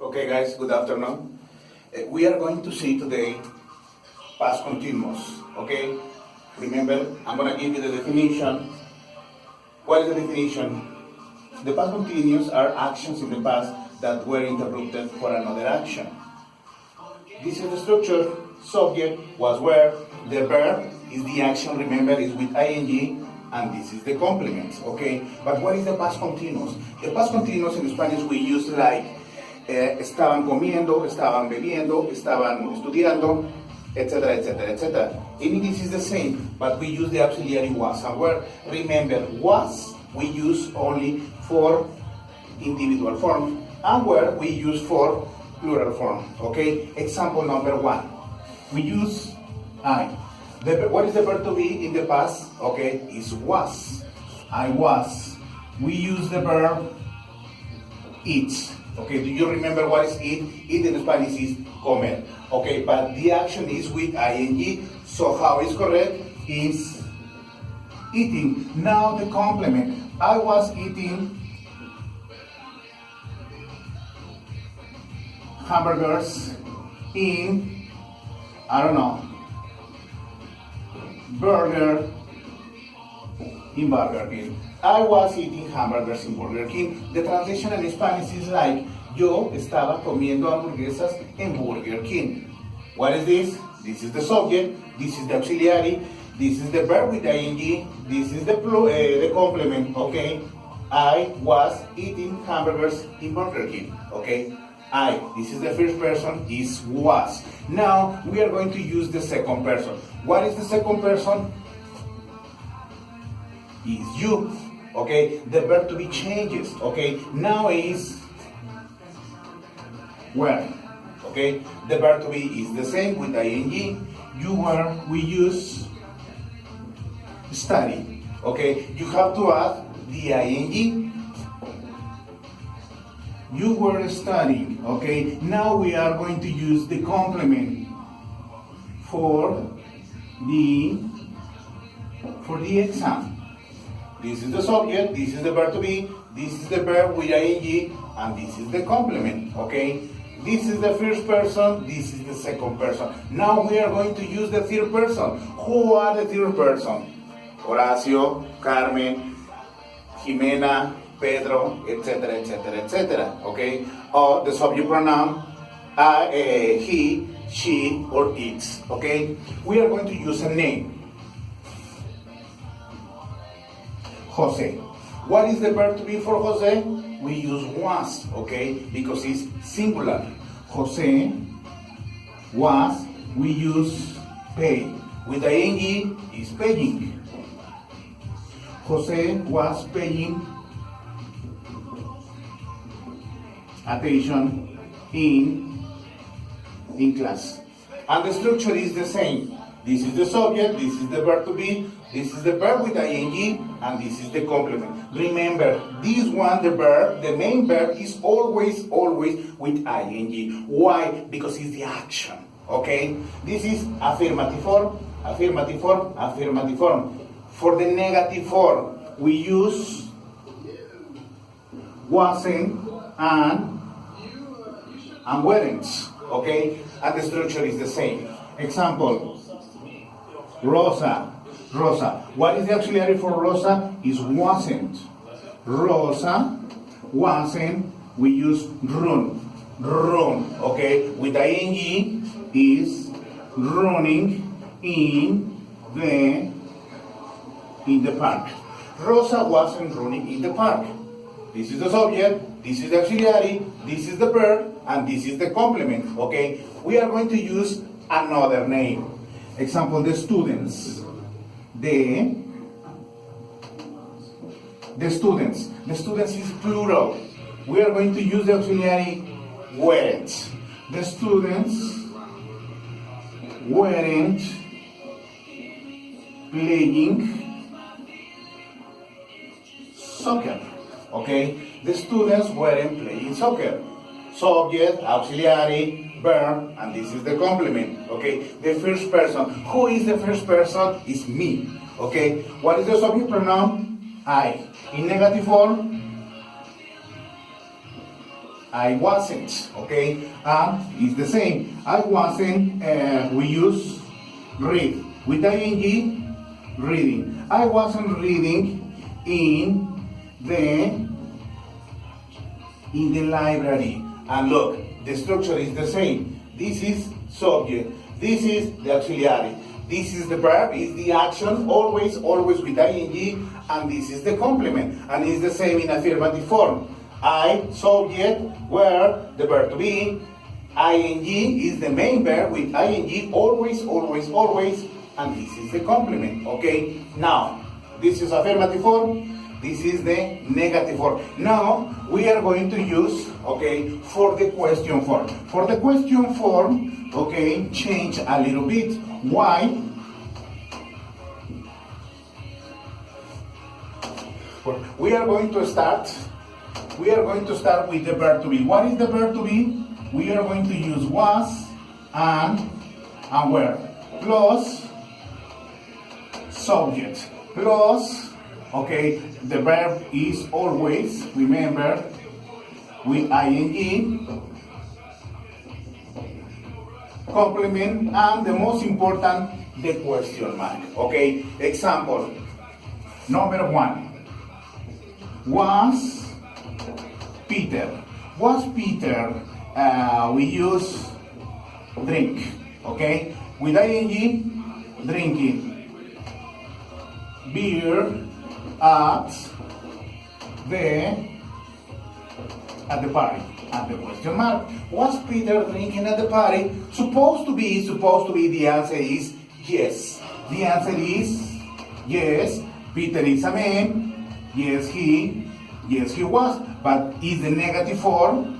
Okay guys, good afternoon. We are going to see today past continuous, okay? Remember, I'm going to give you the definition. What is the definition? The past continuous are actions in the past that were interrupted for another action. This is the structure. Subject was where, the verb is the action, remember, is with ing, and this is the complement, okay? But what is the past continuous? The past continuous in Spanish we use like estaban comiendo, estaban bebiendo, estaban estudiando, etc., etc., etc. In English is the same, but we use the auxiliary was and were. Remember, was we use only for individual form, and were we use for plural form, okay? Example number 1. We use I. What is the verb to be in the past? Okay, is was. I was. We use the verb eat. Okay, do you remember what is eat? Eat in Spanish is comer. Okay, but the action is with ing. So how is correct? Is eating. Now the complement. I was eating hamburgers in, I don't know, burger in Burger King. I was eating hamburgers in Burger King. The translation in Spanish is like, yo estaba comiendo hamburguesas en Burger King. What is this? This is the subject, this is the auxiliary, this is the verb with ing, this is the complement, okay? I was eating hamburgers in Burger King, okay? I, this is the first person, is was. Now, we are going to use the second person. What is the second person? Is you, okay? The verb to be changes, okay? Now is were, okay? The verb to be is the same with ing. You were, we use study, okay? You have to add the ing. You were studying, okay? Now we are going to use the complement for the exam. This is the subject, this is the verb to be, this is the verb with ing, and this is the complement, okay? This is the first person, this is the second person. Now we are going to use the third person. Who are the third person? Horacio, Carmen, Jimena, Pedro, etc., etc., etc., okay? Or the subject pronoun, he, she, or it, okay? We are going to use a name. Jose. What is the verb to be for Jose? We use was, okay? Because it's singular. Jose was, we use pay. With ing is paying. Jose was paying attention in class. And the structure is the same. This is the subject, this is the verb to be, this is the verb with ing, and this is the complement. Remember, this one, the verb, the main verb is always with ing. Why? Because it's the action, okay? This is affirmative form, affirmative form, affirmative form. For the negative form, we use wasn't and weren't, okay? And the structure is the same. Example, Rosa. Rosa. What is the auxiliary for Rosa? Is wasn't. Rosa wasn't. We use run. Run. Okay. With ing is running in the park. Rosa wasn't running in the park. This is the subject. This is the auxiliary. This is the verb, and this is the complement. Okay. We are going to use another name. Example, the students. The students. The students is plural. We are going to use the auxiliary weren't. The students weren't playing soccer. Okay? The students weren't playing soccer. Subject, auxiliary, verb, and this is the complement, okay? The first person. Who is the first person? Is me, okay? What is the subject pronoun? I. In negative form, I wasn't, okay? It's the same. I wasn't, we use read. With ing, reading. I wasn't reading in the library. And look, the structure is the same. This is subject. This is the auxiliary. This is the verb, is the action, always with ing, and this is the complement. And it's the same in affirmative form. I, subject, where, the verb to be, ing is the main verb with ing, always, and this is the complement, okay? Now, this is affirmative form, this is the negative form. Now, we are going to use, okay, for the question form. For the question form, okay, change a little bit. Why? We are going to start with the verb to be. What is the verb to be? We are going to use was and where, plus subject, plus, okay, the verb is always, remember, with ing, complement, and the most important, the question mark, okay? Example, number 1. Was Peter. Was Peter, we use drink, okay? With ing, drinking. Beer at the party. And the question mark. Was Peter drinking at the party? Supposed to be, the answer is yes. The answer is yes. Peter is a man. Yes, he was. But is the negative form?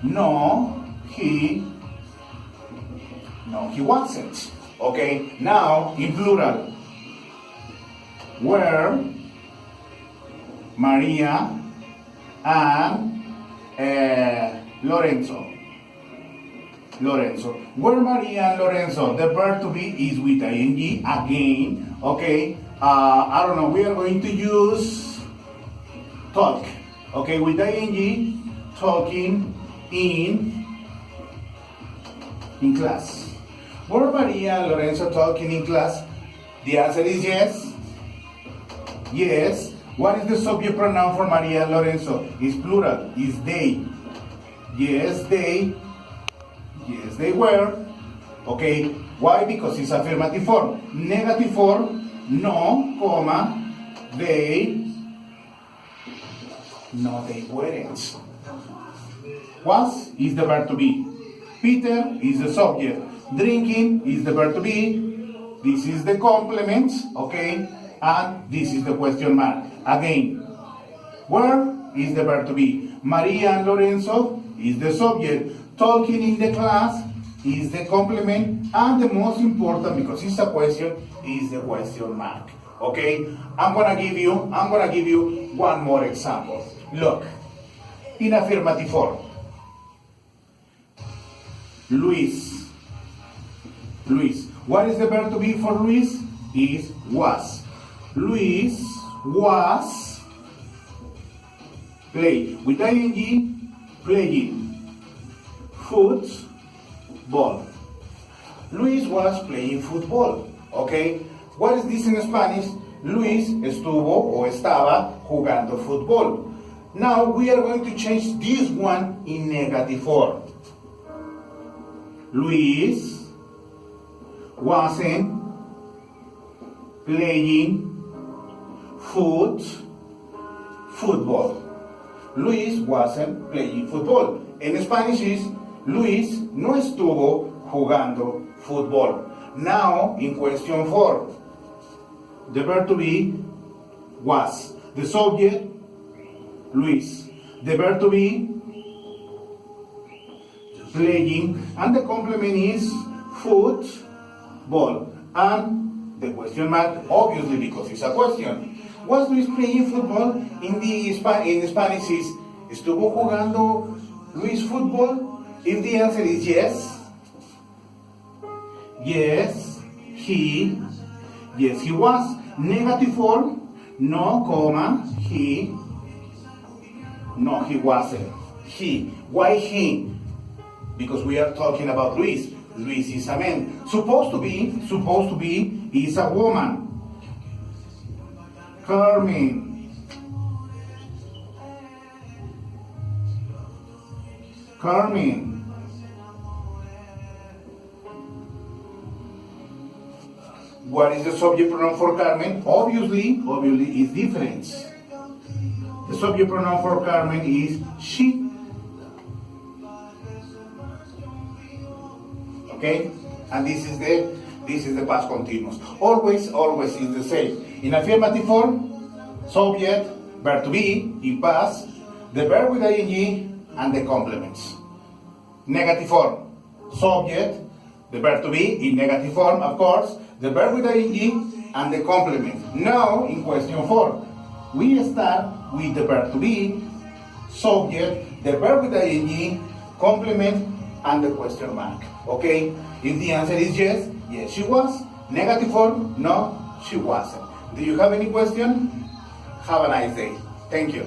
No, he wasn't. Okay, now in plural. Were Maria and Lorenzo. Were Maria and Lorenzo. The verb to be is with ing again. Okay, I don't know. We are going to use talk. Okay, with ing, talking in class. Were Maria and Lorenzo talking in class? The answer is yes. Yes. What is the subject pronoun for Maria and Lorenzo? It's plural. It's they. Yes, they. Yes, they were. Okay. Why? Because it's affirmative form. Negative form, no, comma, they. No, they weren't. Was is the verb to be. Peter is the subject. Drinking is the verb to be. This is the complement, okay? And this is the question mark. Again, where is the verb to be. Maria and Lorenzo is the subject. Talking in the class is the complement. And the most important, because it's a question, is the question mark. Okay? I'm gonna give you one more example. Look, in affirmative form. Luis. What is the verb to be for Luis? Is was. Luis was play. With ing, playing. Football. Luis was playing football. Okay? What is this in Spanish? Luis estuvo o estaba jugando fútbol. Now we are going to change this one in negative form. Luis wasn't playing football. Luis wasn't playing football. En Spanish is Luis no estuvo jugando fútbol. Now in question form, the verb to be was. The subject, Luis. The verb to be playing, and the complement is football. And the question mark, obviously, because it's a question. Was Luis playing football? In Spanish is, ¿estuvo jugando Luis fútbol? If the answer is yes, he was. Negative form, no, comma, he wasn't. He. Why he? Because we are talking about Luis. Luis is a man. Supposed to be is a woman. Carmen. Carmen. What is the subject pronoun for Carmen? Obviously is different. The subject pronoun for Carmen is she. Okay? And this is the past continuous. Always is the same. In affirmative form, subject, verb to be, in past, the verb with ing, and the complements. Negative form, subject, the verb to be, in negative form, of course, the verb with ing, and the complement. Now, in question 4, we start with the verb to be, subject, the verb with ing, complement, and the question mark. Okay? If the answer is yes, yes she was. Negative form, no, she wasn't. Do you have any question? Have a nice day. Thank you.